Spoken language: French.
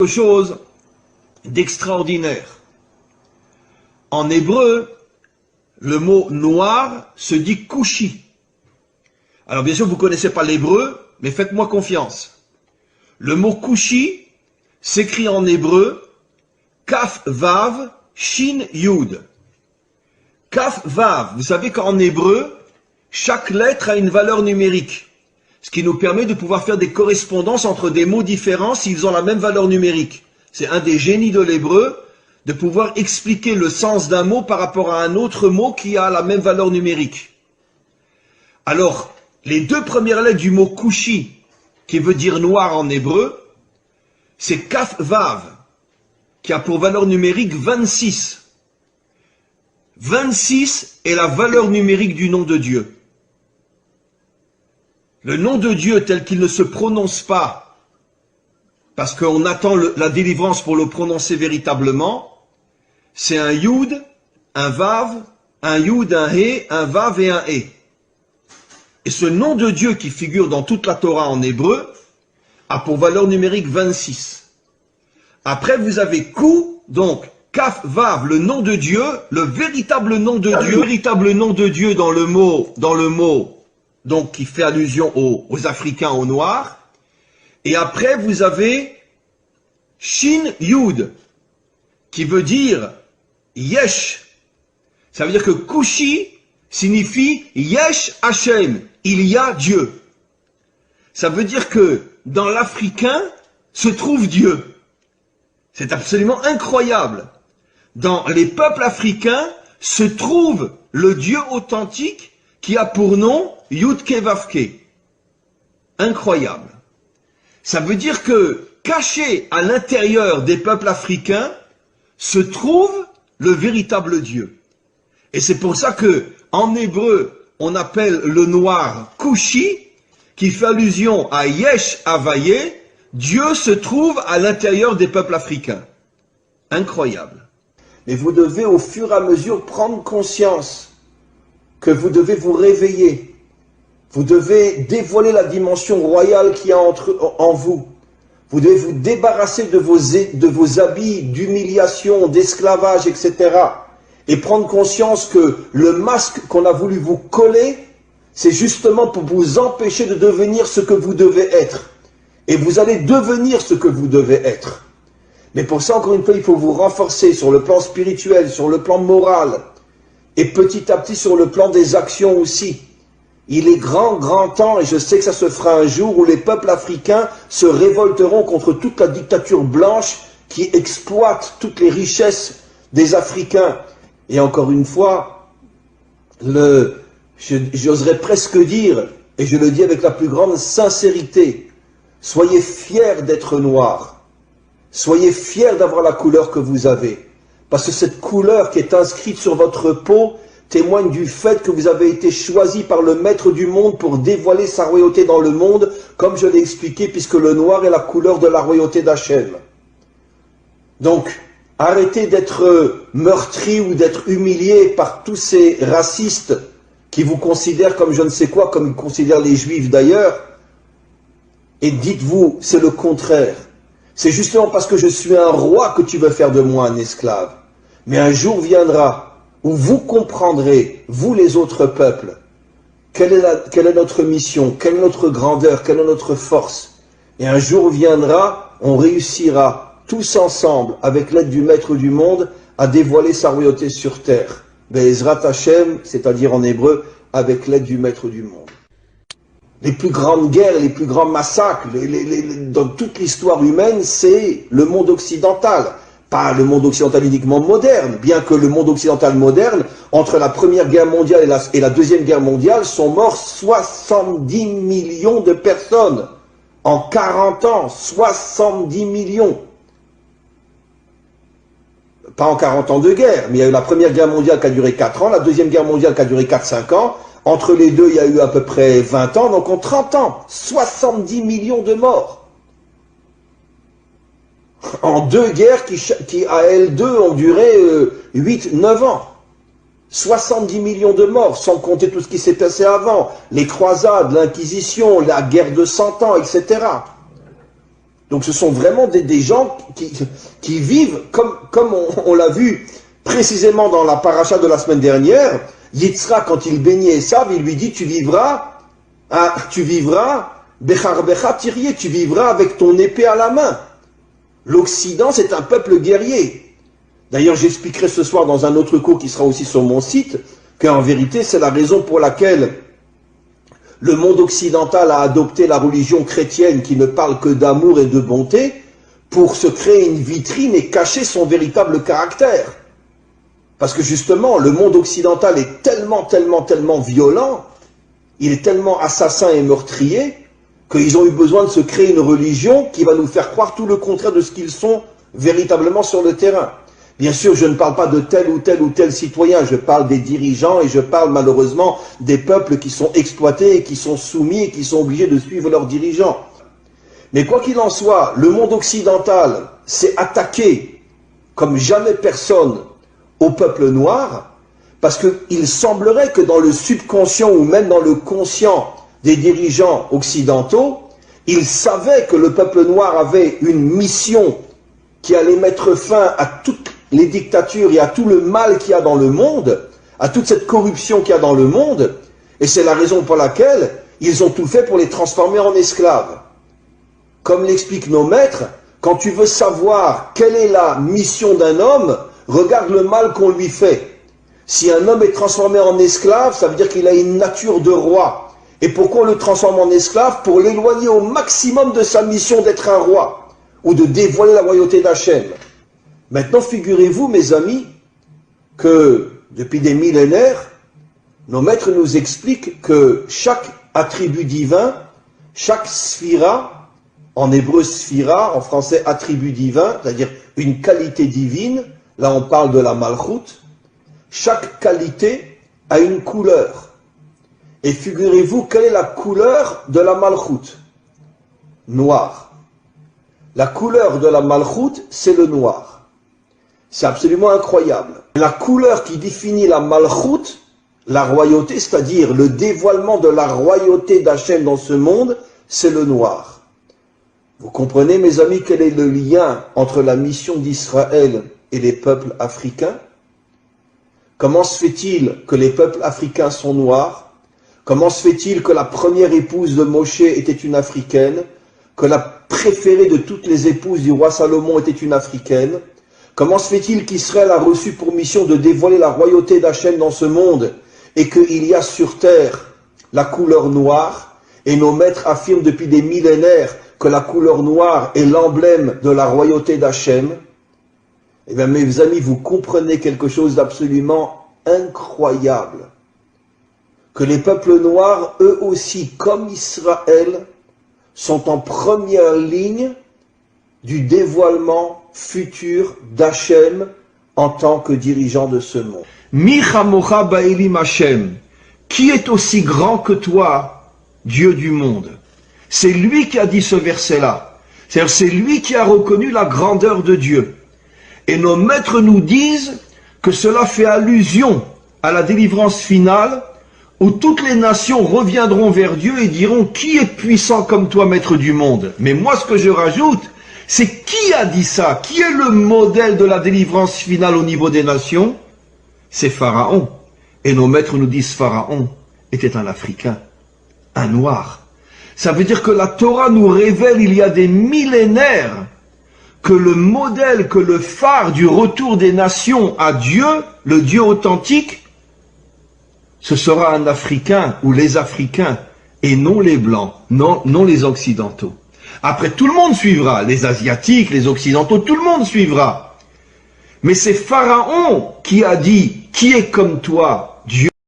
Quelque chose d'extraordinaire. En hébreu, le mot noir se dit kushi. Alors bien sûr, vous ne connaissez pas l'hébreu, mais faites-moi confiance. Le mot kushi s'écrit en hébreu kaf vav shin yud. Kaf vav, vous savez qu'en hébreu, chaque lettre a une valeur numérique. Ce qui nous permet de pouvoir faire des correspondances entre des mots différents s'ils ont la même valeur numérique. C'est un des génies de l'hébreu, de pouvoir expliquer le sens d'un mot par rapport à un autre mot qui a la même valeur numérique. Alors, les deux premières lettres du mot kushi, qui veut dire noir en hébreu, c'est kaf vav, qui a pour valeur numérique 26. 26 est la valeur numérique du nom de Dieu. Le nom de Dieu tel qu'il ne se prononce pas, parce qu'on attend la délivrance pour le prononcer véritablement, c'est un Yud, un Vav, un Yud, un He, un Vav et un He. Et ce nom de Dieu qui figure dans toute la Torah en hébreu a pour valeur numérique 26. Après vous avez Kou, donc Kaf, Vav, le nom de Dieu, le véritable nom de Dieu, le véritable nom de Dieu dans le mot, donc qui fait allusion aux Africains, aux Noirs. Et après, vous avez Shin Yud, qui veut dire Yesh. Ça veut dire que Kushi signifie Yesh Hashem, il y a Dieu. Ça veut dire que dans l'Africain se trouve Dieu. C'est absolument incroyable. Dans les peuples africains se trouve le Dieu authentique qui a pour nom Yudke Vavke. Incroyable. Ça veut dire que, caché à l'intérieur des peuples africains, se trouve le véritable Dieu. Et c'est pour ça que, en hébreu, on appelle le noir Kushi, qui fait allusion à Yesh Havaye, Dieu se trouve à l'intérieur des peuples africains. Incroyable. Mais vous devez au fur et à mesure prendre conscience que vous devez vous réveiller. Vous devez dévoiler la dimension royale qu'il y a en vous. Vous devez vous débarrasser de vos habits d'humiliation, d'esclavage, etc. Et prendre conscience que le masque qu'on a voulu vous coller, c'est justement pour vous empêcher de devenir ce que vous devez être. Et vous allez devenir ce que vous devez être. Mais pour ça, encore une fois, il faut vous renforcer sur le plan spirituel, sur le plan moral, et petit à petit sur le plan des actions aussi. Il est grand temps, et je sais que ça se fera un jour, où les peuples africains se révolteront contre toute la dictature blanche qui exploite toutes les richesses des Africains. Et encore une fois, j'oserais presque dire, et je le dis avec la plus grande sincérité, soyez fiers d'être noirs. Soyez fiers d'avoir la couleur que vous avez. Parce que cette couleur qui est inscrite sur votre peau témoigne du fait que vous avez été choisi par le maître du monde pour dévoiler sa royauté dans le monde, comme je l'ai expliqué, puisque le noir est la couleur de la royauté d'Hachem. Donc, arrêtez d'être meurtri ou d'être humilié par tous ces racistes qui vous considèrent comme je ne sais quoi, comme ils considèrent les juifs d'ailleurs, et dites-vous, c'est le contraire. C'est justement parce que je suis un roi que tu veux faire de moi un esclave. Mais un jour viendra où vous comprendrez, vous les autres peuples, quelle est notre mission, quelle est notre grandeur, quelle est notre force. Et un jour viendra, on réussira tous ensemble, avec l'aide du Maître du monde, à dévoiler sa royauté sur terre. Be'ezrat Hashem, c'est-à-dire en hébreu, avec l'aide du Maître du monde. Les plus grandes guerres, les plus grands massacres, dans toute l'histoire humaine, c'est le monde occidental. Pas le monde occidental uniquement moderne, bien que le monde occidental moderne, entre la Première Guerre mondiale et la Deuxième Guerre mondiale, sont morts 70 millions de personnes. En 40 ans, 70 millions. Pas en 40 ans de guerre, mais il y a eu la Première Guerre mondiale qui a duré 4 ans, la Deuxième Guerre mondiale qui a duré 4-5 ans. Entre les deux, il y a eu à peu près 20 ans, donc en 30 ans, 70 millions de morts. En deux guerres qui à elles deux ont duré 8-9 ans. 70 millions de morts, sans compter tout ce qui s'est passé avant, les croisades, l'Inquisition, la guerre de 100 ans, etc. Donc ce sont vraiment des gens qui vivent, comme on l'a vu précisément dans la paracha de la semaine dernière. Yitzhak, quand il bénit Esav, il lui dit, tu vivras, Bechar Becha Tirié, tu vivras avec ton épée à la main. L'Occident, c'est un peuple guerrier. D'ailleurs, j'expliquerai ce soir dans un autre cours qui sera aussi sur mon site, qu'en vérité, c'est la raison pour laquelle le monde occidental a adopté la religion chrétienne qui ne parle que d'amour et de bonté pour se créer une vitrine et cacher son véritable caractère. Parce que justement, le monde occidental est tellement violent, il est tellement assassin et meurtrier, qu'ils ont eu besoin de se créer une religion qui va nous faire croire tout le contraire de ce qu'ils sont véritablement sur le terrain. Bien sûr, je ne parle pas de tel ou tel citoyen, je parle des dirigeants et je parle malheureusement des peuples qui sont exploités et qui sont soumis et qui sont obligés de suivre leurs dirigeants. Mais quoi qu'il en soit, le monde occidental s'est attaqué comme jamais personne au peuple noir, parce qu'il semblerait que dans le subconscient ou même dans le conscient des dirigeants occidentaux, ils savaient que le peuple noir avait une mission qui allait mettre fin à toutes les dictatures et à tout le mal qu'il y a dans le monde, à toute cette corruption qu'il y a dans le monde, et c'est la raison pour laquelle ils ont tout fait pour les transformer en esclaves. Comme l'expliquent nos maîtres, quand tu veux savoir quelle est la mission d'un homme, regarde le mal qu'on lui fait. Si un homme est transformé en esclave, ça veut dire qu'il a une nature de roi. Et pourquoi on le transforme en esclave? Pour l'éloigner au maximum de sa mission d'être un roi, ou de dévoiler la royauté d'Hachem. Maintenant, figurez-vous, mes amis, que depuis des millénaires, nos maîtres nous expliquent que chaque attribut divin, chaque sphira, en hébreu sphira, en français attribut divin, c'est-à-dire une qualité divine, là on parle de la malchoute, chaque qualité a une couleur. Et figurez-vous, quelle est la couleur de la malchoute? Noir. La couleur de la malchoute, c'est le noir. C'est absolument incroyable. La couleur qui définit la malchoute, la royauté, c'est-à-dire le dévoilement de la royauté d'Hachem dans ce monde, c'est le noir. Vous comprenez, mes amis, quel est le lien entre la mission d'Israël et les peuples africains? Comment se fait-il que les peuples africains sont noirs? Comment se fait-il que la première épouse de Moshe était une africaine? Que la préférée de toutes les épouses du roi Salomon était une africaine? Comment se fait-il qu'Israël a reçu pour mission de dévoiler la royauté d'Hachem dans ce monde et qu'il y a sur terre la couleur noire? Et nos maîtres affirment depuis des millénaires que la couleur noire est l'emblème de la royauté d'Hachem. Eh bien, mes amis, vous comprenez quelque chose d'absolument incroyable. Que les peuples noirs, eux aussi, comme Israël, sont en première ligne du dévoilement futur d'Hachem en tant que dirigeant de ce monde. Mi chamocha ba'elim Hachem, qui est aussi grand que toi, Dieu du monde? C'est lui qui a dit ce verset-là. C'est-à-dire, c'est lui qui a reconnu la grandeur de Dieu. Et nos maîtres nous disent que cela fait allusion à la délivrance finale, où toutes les nations reviendront vers Dieu et diront « Qui est puissant comme toi, maître du monde ?» Mais moi, ce que je rajoute, c'est qui a dit ça? Qui est le modèle de la délivrance finale au niveau des nations? C'est Pharaon. Et nos maîtres nous disent Pharaon était un Africain, un Noir. Ça veut dire que la Torah nous révèle il y a des millénaires que le modèle, que le phare du retour des nations à Dieu, le Dieu authentique, ce sera un Africain ou les Africains et non les Blancs, non les Occidentaux. Après, tout le monde suivra, les Asiatiques, les Occidentaux, tout le monde suivra. Mais c'est Pharaon qui a dit « Qui est comme toi,